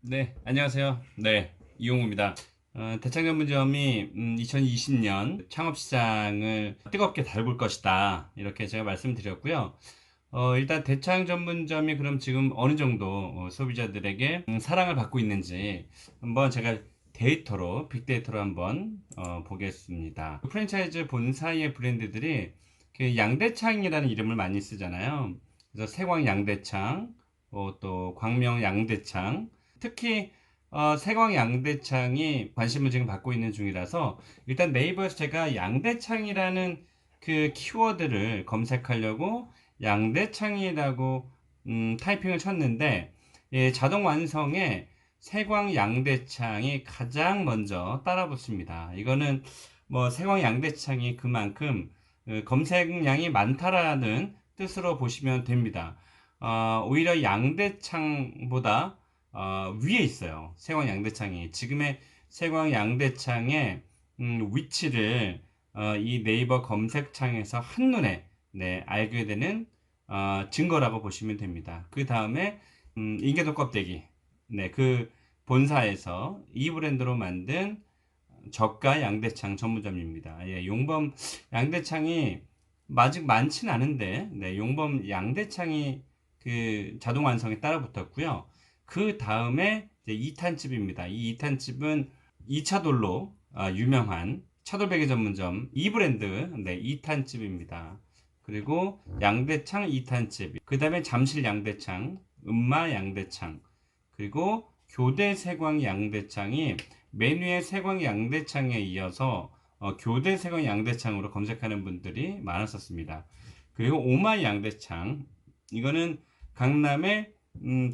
네, 안녕하세요. 네, 이용우입니다. 대창 전문점이 2020년 창업시장을 뜨겁게 달굴 것이다. 이렇게 제가 말씀드렸고요. 일단 대창 전문점이 그럼 지금 어느 정도 소비자들에게 사랑을 받고 있는지 한번 제가 빅데이터로 한번 보겠습니다. 프랜차이즈 본사의 브랜드들이 그 양대창이라는 이름을 많이 쓰잖아요. 그래서 세광 양대창, 또 광명 양대창, 특히 세광 양대창이 관심을 지금 받고 있는 중이라서 일단 네이버에서 제가 양대창이라는 그 키워드를 검색하려고 양대창이라고 타이핑을 쳤는데 예, 자동 완성에 세광 양대창이 가장 먼저 따라붙습니다. 이거는 뭐 세광 양대창이 그만큼 검색량이 많다라는 뜻으로 보시면 됩니다. 오히려 양대창보다 위에 있어요. 세광 양대창이. 지금의 세광 양대창의 위치를 이 네이버 검색창에서 한눈에 네, 알게 되는 증거라고 보시면 됩니다. 그 다음에 인계도 껍데기. 네, 그 본사에서 이 브랜드로 만든 저가 양대창 전문점입니다. 예, 용범 양대창이 아직 많진 않은데, 네, 용범 양대창이 그 자동 완성에 따라 붙었고요. 그 다음에 이제 2탄집입니다. 이 2탄집은 2차 돌로 유명한 차돌베개 전문점 이 브랜드 네, 2탄집입니다. 그리고 양대창 2탄집, 그 다음에 잠실 양대창, 음마 양대창, 그리고 교대 세광 양대창이 메뉴의 세광 양대창에 이어서 교대 세광 양대창으로 검색하는 분들이 많았었습니다. 그리고 오마이 양대창, 이거는 강남의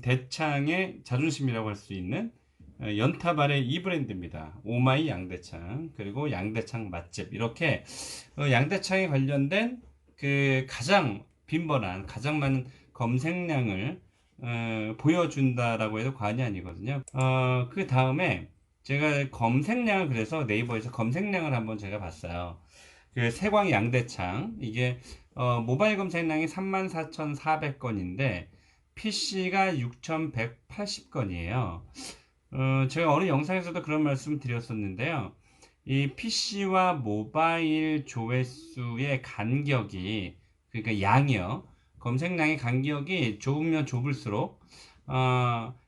대창의 자존심이라고 할 수 있는 연타발의 이 브랜드입니다. 오마이 양대창, 그리고 양대창 맛집, 이렇게 양대창에 관련된 그 가장 빈번한, 가장 많은 검색량을 보여준다라고 해도 과언이 아니거든요. 그 다음에 제가 검색량을, 그래서 네이버에서 검색량을 한번 제가 봤어요. 그 세광 양대창, 이게 모바일 검색량이 34,400건인데 PC가 6,180건이에요. 제가 어느 영상에서도 그런 말씀 드렸었는데요. 이 PC와 모바일 조회수의 간격이, 그러니까 양이요. 검색량의 간격이 좁으면 좁을수록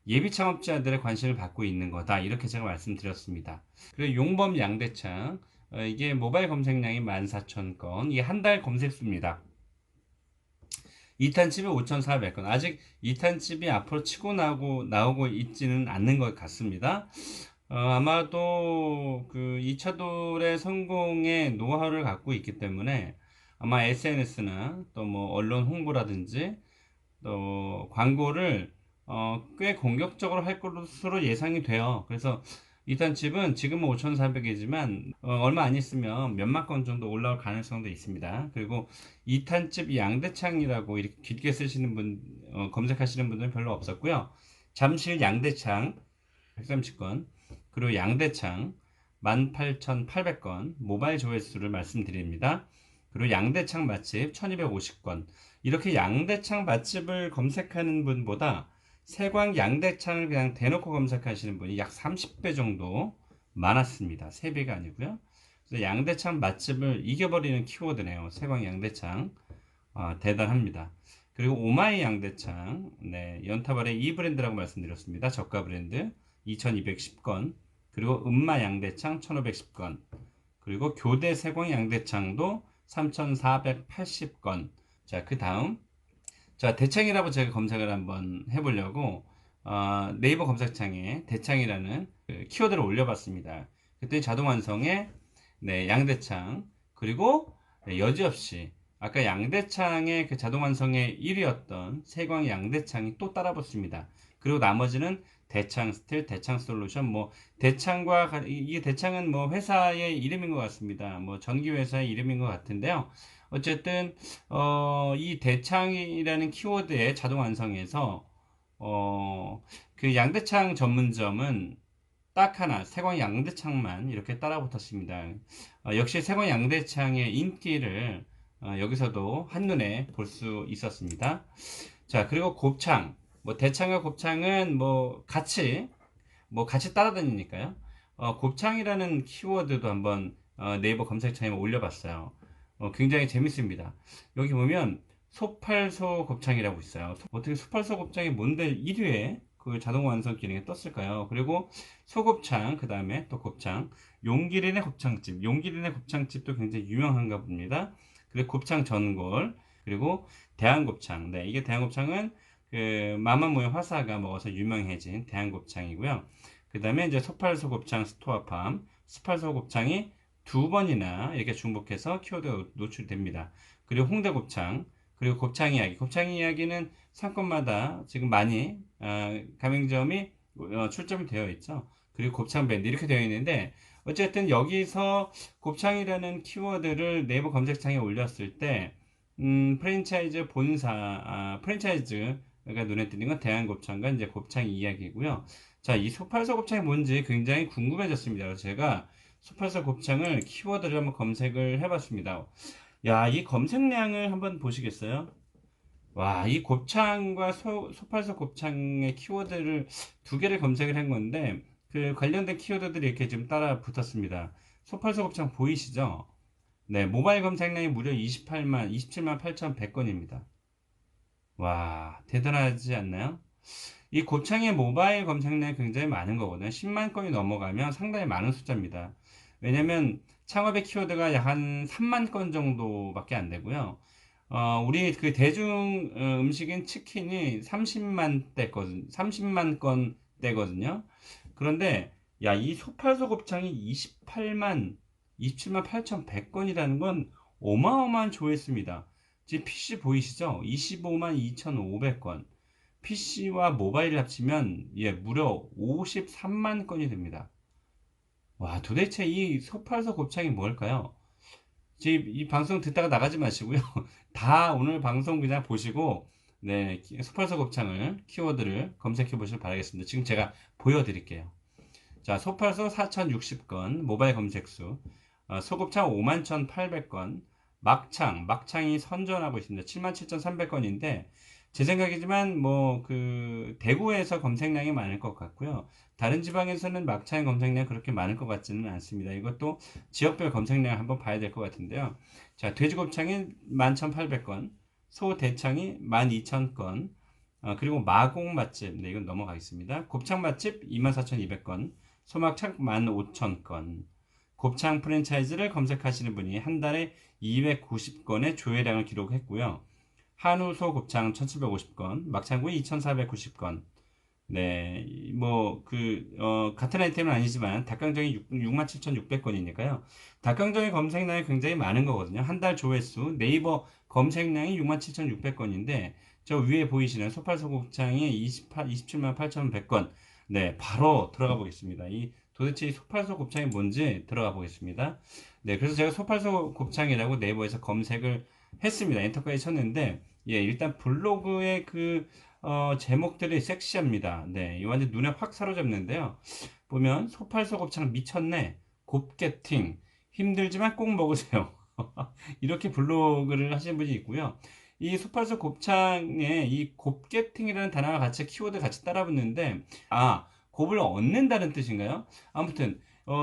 예비 창업자들의 관심을 받고 있는 거다. 이렇게 제가 말씀드렸습니다. 그리고 용범 양대창, 이게 모바일 검색량이 14,000건, 이게 한 달 검색수입니다. 2탄집이 5,400건. 아직 2탄집이 앞으로 치고 나오고 있지는 않는 것 같습니다. 아마도 그 2차돌의 성공의 노하우를 갖고 있기 때문에 아마 SNS나 또 뭐 언론 홍보라든지 또 광고를 꽤 공격적으로 할 것으로 예상이 돼요. 그래서 일단 집은 지금은 5,400이지만 얼마 안 있으면 몇만 건 정도 올라올 가능성도 있습니다. 그리고 2탄집 양대창이라고 이렇게 길게 쓰시는 분, 검색하시는 분들은 별로 없었고요. 잠실 양대창 130건, 그리고 양대창 18,800건 모바일 조회수를 말씀드립니다. 그리고 양대창 맛집 1250건. 이렇게 양대창 맛집을 검색하는 분보다 세광 양대창을 그냥 대놓고 검색하시는 분이 약 30배 정도 많았습니다. 3배가 아니고요. 그래서 양대창 맛집을 이겨버리는 키워드네요. 세광 양대창. 대단합니다. 그리고 오마이 양대창, 네, 연타발의 이 브랜드라고 말씀드렸습니다. 저가 브랜드 2210건, 그리고 음마 양대창 1510건, 그리고 교대 세광 양대창도 3480건. 자, 그 다음, 자, 대창이라고 제가 검색을 한번 해보려고 네이버 검색창에 대창이라는 그 키워드를 올려봤습니다. 그때 자동 완성에 네, 양대창, 그리고 네, 여지없이 아까 양대창의 그 자동 완성의 1위였던 세광 양대창이 또 따라붙습니다. 그리고 나머지는 대창 스틸, 대창 솔루션, 뭐 이게 대창은 뭐 회사의 이름인 것 같습니다. 뭐 전기 회사의 이름인 것 같은데요. 어쨌든 이 대창이라는 키워드의 자동 완성에서 그 양대창 전문점은 딱 하나, 세광 양대창만 이렇게 따라붙었습니다. 역시 세광 양대창의 인기를 여기서도 한눈에 볼 수 있었습니다. 자, 그리고 곱창. 뭐 대창과 곱창은 뭐 같이 뭐 같이 따라다니니까요. 곱창이라는 키워드도 한번 네이버 검색창에 올려봤어요. 굉장히 재밌습니다. 여기 보면 소팔소 곱창이라고 있어요. 어떻게 소팔소 곱창이 뭔데 1위에 그 자동 완성 기능에 떴을까요? 그리고 소곱창, 그 다음에 또 곱창, 용기린의 곱창집, 용기린의 곱창집도 굉장히 유명한가 봅니다. 그리고 곱창 전골, 그리고 대한곱창. 네, 이게 대한곱창은 그 마마무의 화사가 먹어서 유명해진 대한곱창이고요. 그 다음에 이제 소팔소곱창 스토어팜, 소팔소곱창이 두 번이나 이렇게 중복해서 키워드가 노출됩니다. 그리고 홍대곱창, 그리고 곱창 이야기. 곱창 이야기는 상권마다 지금 많이 가맹점이 출점이 되어 있죠. 그리고 곱창 밴드 이렇게 되어 있는데 어쨌든 여기서 곱창이라는 키워드를 네이버 검색창에 올렸을 때 프랜차이즈 본사, 프랜차이즈가 눈에 띄는 건 대한곱창과 이제 곱창 이야기고요. 자, 이 소팔서 곱창이 뭔지 굉장히 궁금해졌습니다. 그래서 제가 소팔서 곱창을 키워드를 한번 검색을 해봤습니다. 야, 이 검색량을 한번 보시겠어요? 와, 이 곱창과 소팔서 곱창의 키워드를 두 개를 검색을 한 건데, 그 관련된 키워드들이 이렇게 좀 따라 붙었습니다. 소팔서 곱창 보이시죠? 네, 모바일 검색량이 무려 27만 8,100건입니다. 와, 대단하지 않나요? 이 곱창의 모바일 검색량이 굉장히 많은 거거든요. 10만 건이 넘어가면 상당히 많은 숫자입니다. 왜냐면 창업의 키워드가 약 한 3만 건 정도밖에 안 되고요. 우리 그 대중 음식인 치킨이 30만 건대거든요. 그런데 야, 이 소팔소 곱창이 27만 8,100건이라는 건 어마어마한 조회수입니다. 지금 PC 보이시죠? 25만 2,500건. PC와 모바일을 합치면 무려 53만 건이 됩니다. 와, 도대체 이 소팔서 곱창이 뭘까요? 지금 이 방송 듣다가 나가지 마시고요. 다 오늘 방송 그냥 보시고 네, 소팔서 곱창을 키워드를 검색해 보시길 바라겠습니다. 지금 제가 보여드릴게요. 자, 소팔서 4,060건 모바일 검색수, 소곱창 51,800건, 막창이 선전하고 있습니다. 77,300건인데 제 생각이지만 뭐 그 대구에서 검색량이 많을 것 같고요. 다른 지방에서는 막창의 검색량 그렇게 많을 것 같지는 않습니다. 이것도 지역별 검색량 한번 봐야 될 것 같은데요. 자, 돼지곱창이 11,800건, 소대창이 12,000건, 그리고 마곡 맛집, 네, 이건 넘어가겠습니다. 곱창 맛집 24,200건, 소막창 15,000건, 곱창 프랜차이즈를 검색하시는 분이 한 달에 290건의 조회량을 기록했고요. 한우소 곱창 1750건, 막창구이 2490건. 네, 뭐, 같은 아이템은 아니지만, 닭강정이 67,600건이니까요. 닭강정의 검색량이 굉장히 많은 거거든요. 한 달 조회수, 네이버 검색량이 67,600건인데, 저 위에 보이시는 소팔소 곱창이 27만 8,100건. 네, 바로 들어가 보겠습니다. 도대체 이 소팔소 곱창이 뭔지 들어가 보겠습니다. 네, 그래서 제가 소팔소 곱창이라고 네이버에서 검색을 했습니다. 엔터까지 쳤는데, 일단 블로그의 제목들이 섹시합니다. 네, 이 완전 눈에 확 사로잡는데요. 보면 소팔소 곱창 미쳤네. 곱게팅. 힘들지만 꼭 먹으세요. 이렇게 블로그를 하시는 분이 있고요. 이 소팔소 곱창에 이 곱게팅이라는 단어가 같이 키워드 같이 따라 붙는데 곱을 얻는다는 뜻인가요? 아무튼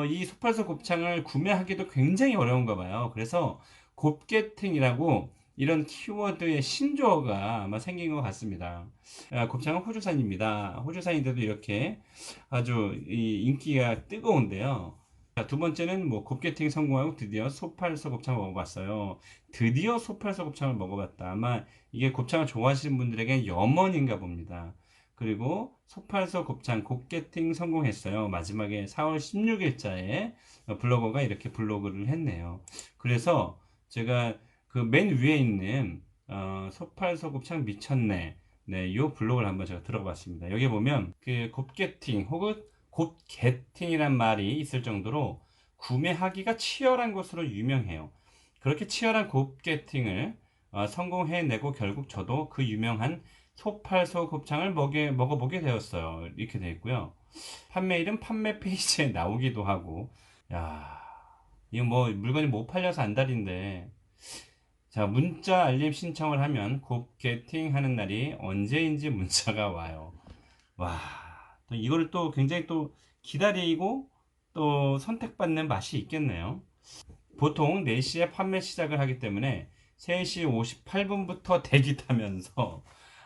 이 소팔소 곱창을 구매하기도 굉장히 어려운가 봐요. 그래서 곱게팅이라고 이런 키워드의 신조어가 아마 생긴 것 같습니다. 곱창은 호주산입니다. 호주산인데도 이렇게 아주 인기가 뜨거운데요. 자, 두 번째는 뭐 곱게팅 성공하고 드디어 소팔서 곱창을 먹어봤어요. 드디어 소팔서 곱창을 먹어봤다. 아마 이게 곱창을 좋아하시는 분들에게 염원인가 봅니다. 그리고 소팔서 곱창 곱게팅 성공했어요. 마지막에 4월 16일자에 블로거가 이렇게 블로그를 했네요. 그래서 제가 그 맨 위에 있는 소팔서 곱창 미쳤네. 네, 요 블로그를 한번 제가 들어봤습니다. 여기 보면 그 곱게팅 혹은 곱게팅이란 말이 있을 정도로 구매하기가 치열한 것으로 유명해요. 그렇게 치열한 곱게팅을 성공해내고 결국 저도 그 유명한 소팔소 곱창을 먹어보게 되었어요. 이렇게 되어 있고요. 판매일은 판매 페이지에 나오기도 하고, 야, 이거 뭐 물건이 못 팔려서 안달인데, 자, 문자 알림 신청을 하면 곱게팅 하는 날이 언제인지 문자가 와요. 와, 또 이거를 또 굉장히 또 기다리고 또 선택받는 맛이 있겠네요. 보통 4시에 판매 시작을 하기 때문에 3시 58분부터 대기 타면서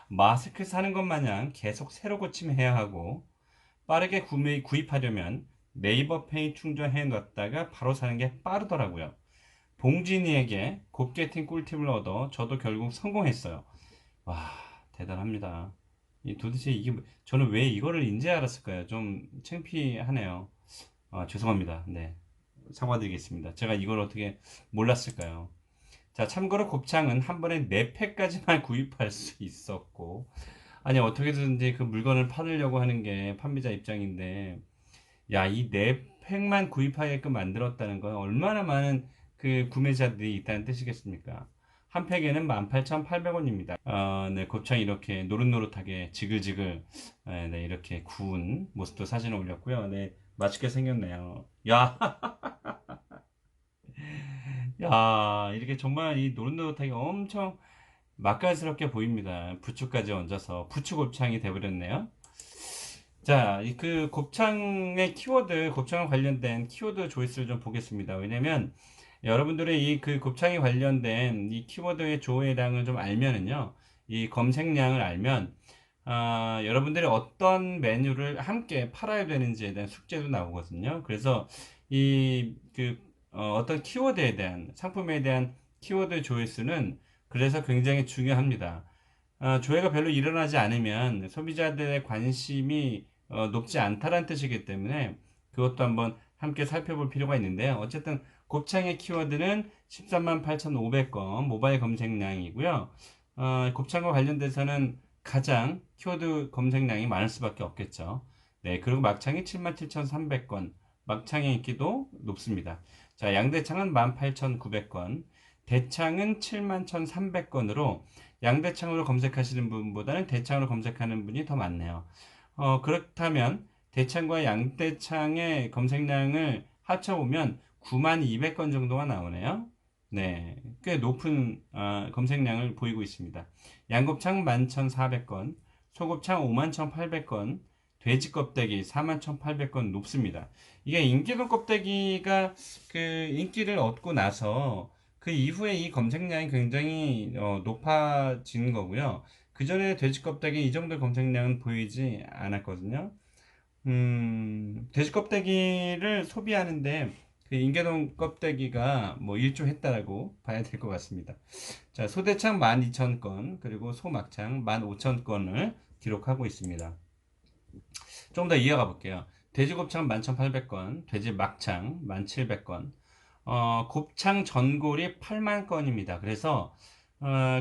마스크 사는 것 마냥 계속 새로 고침해야 하고, 빠르게 구입하려면 네이버 페이 충전해 놨다가 바로 사는 게 빠르더라고요. 봉진이에게 곱게 튄 꿀팁을 얻어 저도 결국 성공했어요. 와, 대단합니다. 도대체 이게 저는 왜 이거를 인제 알았을까요? 좀 창피하네요. 죄송합니다. 네, 사과드리겠습니다. 제가 이걸 어떻게 몰랐을까요? 자, 참고로 곱창은 한 번에 4팩까지만 구입할 수 있었고, 아니 어떻게든지 그 물건을 팔으려고 하는 게 판매자 입장인데, 야, 이 4팩만 구입하게끔 만들었다는 건 얼마나 많은 그 구매자들이 있다는 뜻이겠습니까? 한 팩에는 18,800원입니다. 네, 곱창 이렇게 노릇노릇하게 지글지글, 네, 이렇게 구운 모습도 사진을 올렸고요. 네, 맛있게 생겼네요. 야, 야, 이렇게 정말 이 노릇노릇하게 엄청 맛깔스럽게 보입니다. 부추까지 얹어서 부추곱창이 돼버렸네요. 자, 그 곱창의 키워드, 곱창과 관련된 키워드 조회수를 좀 보겠습니다. 왜냐면 여러분들의 이 그 곱창에 관련된 이 키워드의 조회량을 좀 알면은요, 이 검색량을 알면, 여러분들이 어떤 메뉴를 함께 팔아야 되는지에 대한 숙제도 나오거든요. 그래서 이 어떤 키워드에 대한, 상품에 대한 키워드 조회수는 그래서 굉장히 중요합니다. 조회가 별로 일어나지 않으면 소비자들의 관심이 높지 않다는 뜻이기 때문에 그것도 한번 함께 살펴볼 필요가 있는데요. 어쨌든 곱창의 키워드는 13만 8,500건 모바일 검색량이고요. 곱창과 관련돼서는 가장 키워드 검색량이 많을 수밖에 없겠죠. 네, 그리고 막창이 77,300건, 막창의 인기도 높습니다. 자, 양대창은 18,900건, 대창은 71,300건으로 양대창으로 검색하시는 분보다는 대창으로 검색하는 분이 더 많네요. 그렇다면 대창과 양대창의 검색량을 합쳐보면 9200건 정도가 나오네요. 네, 꽤 높은 검색량을 보이고 있습니다. 양곱창 11,400건, 소곱창 51,800건, 돼지 껍데기 41,800건 높습니다. 이게 인기도 껍데기가 그 인기를 얻고 나서 그 이후에 이 검색량이 굉장히 높아지는 거고요. 그 전에 돼지 껍데기 이 정도 검색량은 보이지 않았거든요. 돼지 껍데기를 소비하는데 그 인계동 껍데기가 뭐 일조했다라고 봐야 될 것 같습니다. 자, 소대창 12,000건, 그리고 소막창 15,000건을 기록하고 있습니다. 좀 더 이어가 볼게요. 돼지곱창 11,800건, 돼지막창 1,700건, 곱창 전골이 8만 건입니다. 그래서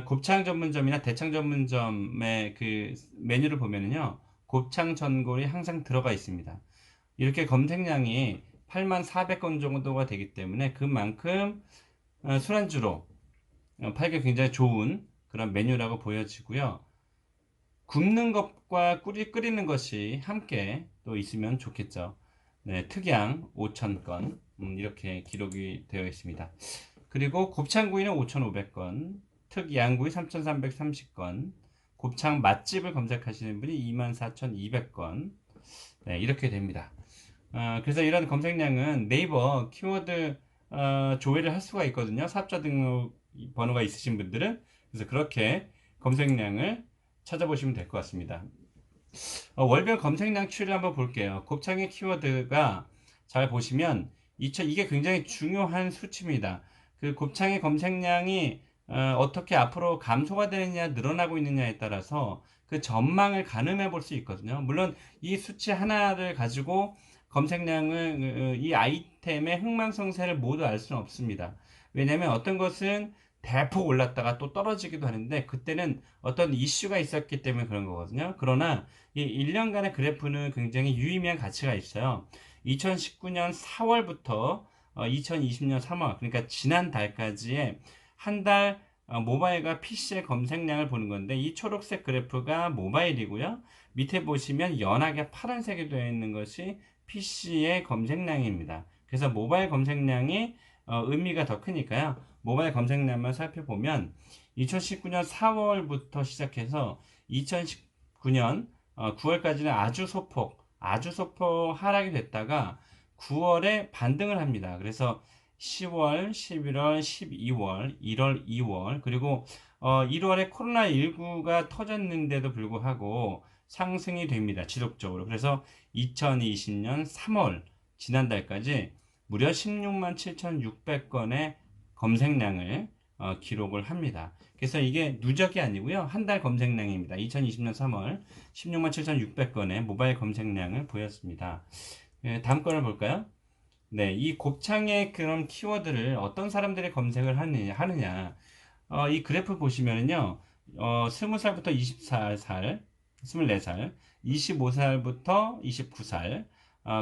곱창 전문점이나 대창 전문점의 그 메뉴를 보면은요, 곱창 전골이 항상 들어가 있습니다. 이렇게 검색량이 8만 400건 정도가 되기 때문에 그만큼 술안주로 팔기 굉장히 좋은 그런 메뉴라고 보여지고요. 굽는 것과 끓이는 것이 함께 또 있으면 좋겠죠. 네, 특양 5,000건 이렇게 기록이 되어 있습니다. 그리고 곱창구이는 5,500건, 특양구이 3,330건, 곱창 맛집을 검색하시는 분이 24,200건, 네, 이렇게 됩니다. 그래서 이런 검색량은 네이버 키워드 조회를 할 수가 있거든요. 사업자 등록 번호가 있으신 분들은. 그래서 그렇게 검색량을 찾아보시면 될 것 같습니다. 월별 검색량 추이를 한번 볼게요. 곱창의 키워드가 잘 보시면 이게 굉장히 중요한 수치입니다. 그 곱창의 검색량이 어떻게 앞으로 감소가 되느냐 늘어나고 있느냐에 따라서 그 전망을 가늠해 볼 수 있거든요. 물론 이 수치 하나를 가지고 검색량을 이 아이템의 흥망성쇠를 모두 알 수는 없습니다. 왜냐하면 어떤 것은 대폭 올랐다가 또 떨어지기도 하는데 그때는 어떤 이슈가 있었기 때문에 그런 거거든요. 그러나 이 1년간의 그래프는 굉장히 유의미한 가치가 있어요. 2019년 4월부터 2020년 3월, 그러니까 지난달까지의 한 달 모바일과 PC의 검색량을 보는 건데 이 초록색 그래프가 모바일이고요. 밑에 보시면 연하게 파란색이 되어 있는 것이 PC의 검색량입니다. 그래서 모바일 검색량이 의미가 더 크니까요. 모바일 검색량만 살펴보면 2019년 4월부터 시작해서 2019년 9월까지는 아주 소폭, 아주 소폭 하락이 됐다가 9월에 반등을 합니다. 그래서 10월, 11월, 12월, 1월, 2월, 그리고 1월에 코로나19가 터졌는데도 불구하고 상승이 됩니다. 지속적으로. 그래서 2020년 3월, 지난달까지 무려 16만 7,600건의 검색량을 기록을 합니다. 그래서 이게 누적이 아니고요. 한 달 검색량입니다. 2020년 3월 16만 7,600건의 모바일 검색량을 보였습니다. 다음 거를 볼까요? 네, 이 곱창의 그런 키워드를 어떤 사람들이 검색을 하느냐. 이 그래프 보시면은요, 20살부터 24살, 24살, 25살부터 29살,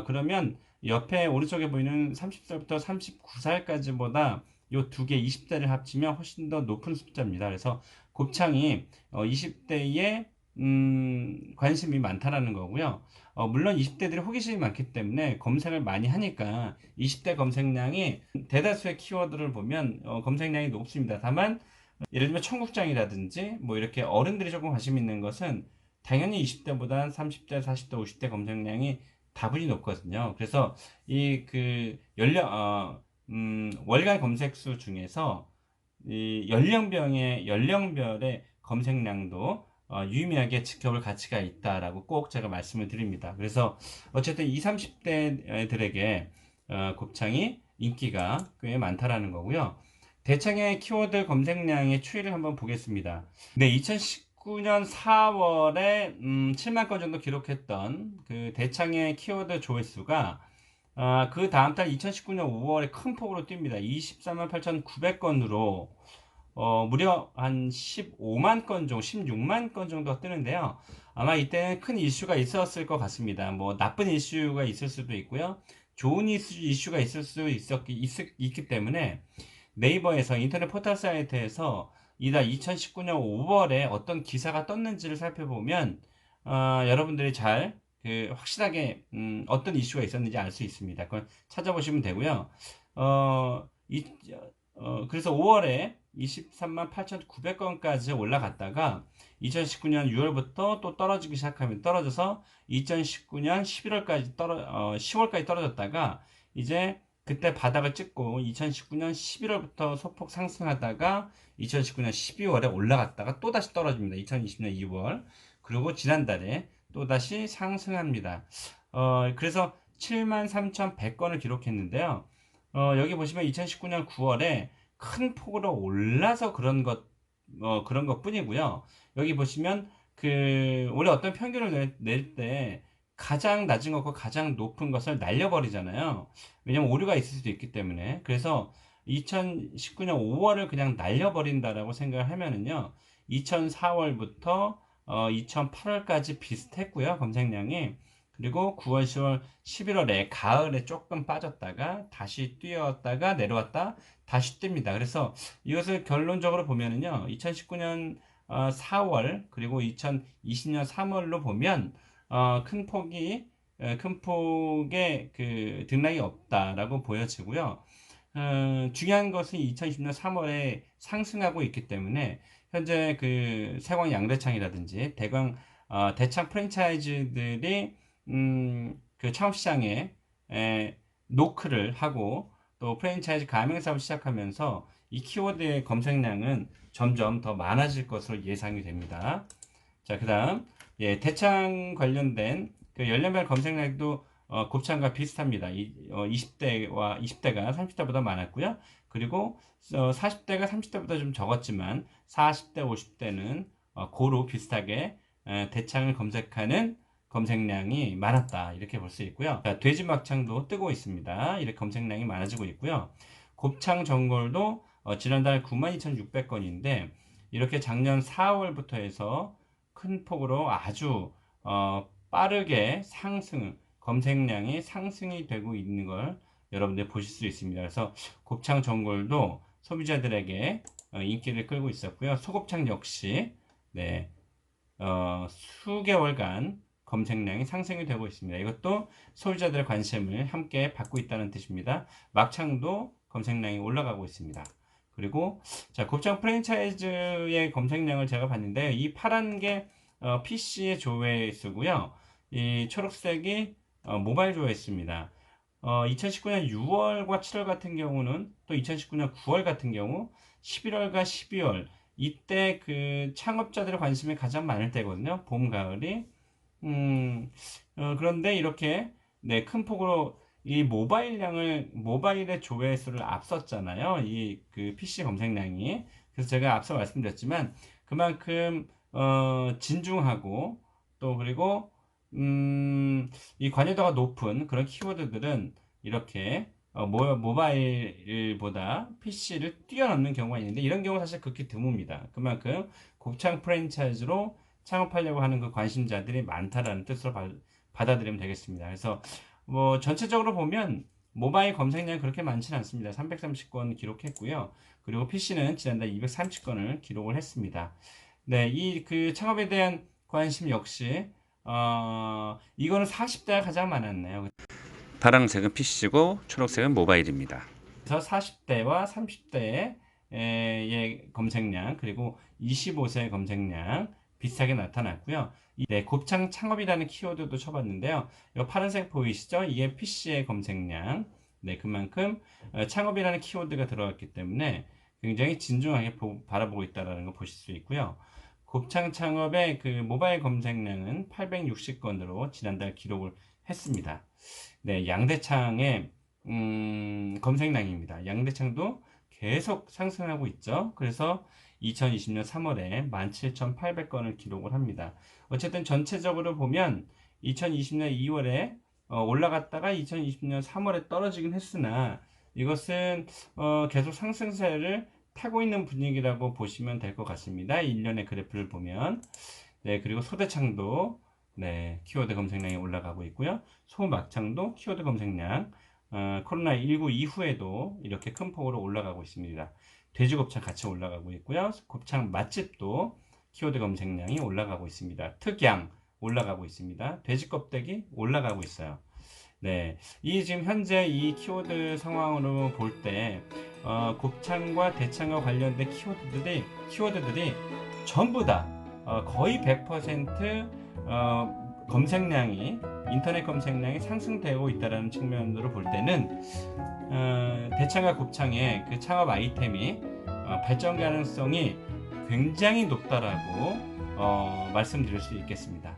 그러면 옆에 오른쪽에 보이는 30살부터 39살까지보다 요 두 개 20대를 합치면 훨씬 더 높은 숫자입니다. 그래서 곱창이 20대에 관심이 많다라는 거고요. 물론 20대들이 호기심이 많기 때문에 검색을 많이 하니까 20대 검색량이 대다수의 키워드를 보면 검색량이 높습니다. 다만 예를 들면 청국장이라든지 뭐 이렇게 어른들이 조금 관심 있는 것은 당연히 20대보다 30대, 40대, 50대 검색량이 다분히 높거든요. 그래서 이 그 월간 검색 수 중에서 이 연령별의 검색량도 유의미하게 지켜볼 가치가 있다라고 꼭 제가 말씀을 드립니다. 그래서 어쨌든 20, 30대들에게 곱창이 인기가 꽤 많다라는 거고요. 대창의 키워드 검색량의 추이를 한번 보겠습니다. 네, 2019년 4월에 7만 건 정도 기록했던 그 대창의 키워드 조회수가 그 다음 달 2019년 5월에 큰 폭으로 뜁니다. 24만 8,900건으로 무려 한 15만 건 정도, 16만 건 정도 뜨는데요. 아마 이때는 큰 이슈가 있었을 것 같습니다. 뭐 나쁜 이슈가 있을 수도 있고요. 좋은 이슈가 있기 때문에 네이버에서 인터넷 포털 사이트에서 이달 2019년 5월에 어떤 기사가 떴는지를 살펴보면 여러분들이 잘 확실하게 어떤 이슈가 있었는지 알 수 있습니다. 그걸 찾아보시면 되고요. 어, 이, 그래서 5월에 23만 8,900건까지 올라갔다가 2019년 6월부터 또 떨어지기 시작하면 떨어져서 2019년 10월까지 떨어졌다가 이제 그때 바닥을 찍고 2019년 11월부터 소폭 상승하다가 2019년 12월에 올라갔다가 또다시 떨어집니다. 2020년 2월. 그리고 지난달에 또다시 상승합니다. 그래서 73,100건을 기록했는데요. 여기 보시면 2019년 9월에 큰 폭으로 올라서 그런 것 뿐이고요. 여기 보시면 올해 어떤 평균을 낼 때 가장 낮은 것과 가장 높은 것을 날려버리잖아요. 왜냐면 오류가 있을 수도 있기 때문에. 그래서 2019년 5월을 그냥 날려버린다라고 생각을 하면은요. 2004월부터 2008월까지 비슷했고요. 검색량이. 그리고 9월, 10월, 11월에 가을에 조금 빠졌다가 다시 뛰었다가 내려왔다 다시 뜹니다. 그래서 이것을 결론적으로 보면은요. 2019년 4월 그리고 2020년 3월로 보면 큰 폭의 그 등락이 없다라고 보여지고요. 중요한 것은 2020년 3월에 상승하고 있기 때문에 현재 그 세광 양대창이라든지 대창 프랜차이즈들이 그 창업시장에 노크를 하고 또 프랜차이즈 가맹 사업을 시작하면서 이 키워드의 검색량은 점점 더 많아질 것으로 예상이 됩니다. 자, 그 다음, 예, 대창 관련된 그 연령별 검색량도 곱창과 비슷합니다. 20대가 30대보다 많았고요. 그리고 40대가 30대보다 좀 적었지만 40대, 50대는 고루 비슷하게 대창을 검색하는 검색량이 많았다. 이렇게 볼 수 있고요. 자, 돼지막창도 뜨고 있습니다. 이렇게 검색량이 많아지고 있고요. 곱창 전골도 지난달 92,600건인데 이렇게 작년 4월부터 해서 큰 폭으로 아주 빠르게 검색량이 상승이 되고 있는 걸 여러분들 보실 수 있습니다. 그래서 곱창 전골도 소비자들에게 인기를 끌고 있었고요. 소곱창 역시 네, 수개월간 검색량이 상승이 되고 있습니다. 이것도 소비자들의 관심을 함께 받고 있다는 뜻입니다. 막창도 검색량이 올라가고 있습니다. 그리고 자, 곱창 프랜차이즈의 검색량을 제가 봤는데 이 파란 게 PC의 조회수고요. 이 초록색이 모바일 조회수입니다. 2019년 6월과 7월 같은 경우는 또 2019년 9월 같은 경우 11월과 12월 이때 그 창업자들의 관심이 가장 많을 때거든요. 봄, 가을이. 그런데 이렇게 네, 큰 폭으로 이 모바일의 조회수를 앞섰잖아요. 이 그 PC 검색량이. 그래서 제가 앞서 말씀드렸지만 그만큼 진중하고 또 그리고 이 관여도가 높은 그런 키워드들은 이렇게 모바일보다 PC를 뛰어넘는 경우가 있는데 이런 경우 사실 극히 드뭅니다. 그만큼 곱창 프랜차이즈로 창업하려고 하는 그 관심자들이 많다라는 뜻으로 받아들이면 되겠습니다. 그래서 뭐 전체적으로 보면 모바일 검색량이 그렇게 많지는 않습니다. 330건 기록했고요. 그리고 PC는 지난달 230건을 기록을 했습니다. 네, 이 그 창업에 대한 관심 역시 이거는 40대가 가장 많았네요. 파란색은 PC고 초록색은 모바일입니다. 그래서 40대와 30대의 검색량 그리고 25세의 검색량 비슷하게 나타났고요. 네, 곱창 창업이라는 키워드도 쳐봤는데요. 이 파란색 보이시죠? 이게 PC의 검색량. 네, 그만큼 창업이라는 키워드가 들어갔기 때문에 굉장히 진중하게 바라보고 있다는 걸 보실 수 있고요. 곱창 창업의 그 모바일 검색량은 860건으로 지난달 기록을 했습니다. 네, 양대창의 검색량입니다. 양대창도 계속 상승하고 있죠. 그래서 2020년 3월에 17,800건을 기록을 합니다. 어쨌든 전체적으로 보면 2020년 2월에 올라갔다가 2020년 3월에 떨어지긴 했으나 이것은 계속 상승세를 타고 있는 분위기라고 보시면 될 것 같습니다. 1년의 그래프를 보면. 네, 그리고 소대창도 네, 키워드 검색량이 올라가고 있고요. 소막창도 키워드 검색량 코로나19 이후에도 이렇게 큰 폭으로 올라가고 있습니다. 돼지곱창 같이 올라가고 있고요. 곱창 맛집도 키워드 검색량이 올라가고 있습니다. 특양 올라가고 있습니다. 돼지 껍데기 올라가고 있어요. 네, 이 지금 현재 이 키워드 상황으로 볼 때 곱창과 대창과 관련된 키워드들이 전부 다 거의 100% 검색량이 인터넷 검색량이 상승되고 있다는 측면으로 볼 때는 대창과 곱창의 그 창업 아이템이 발전 가능성이 굉장히 높다라고 말씀드릴 수 있겠습니다.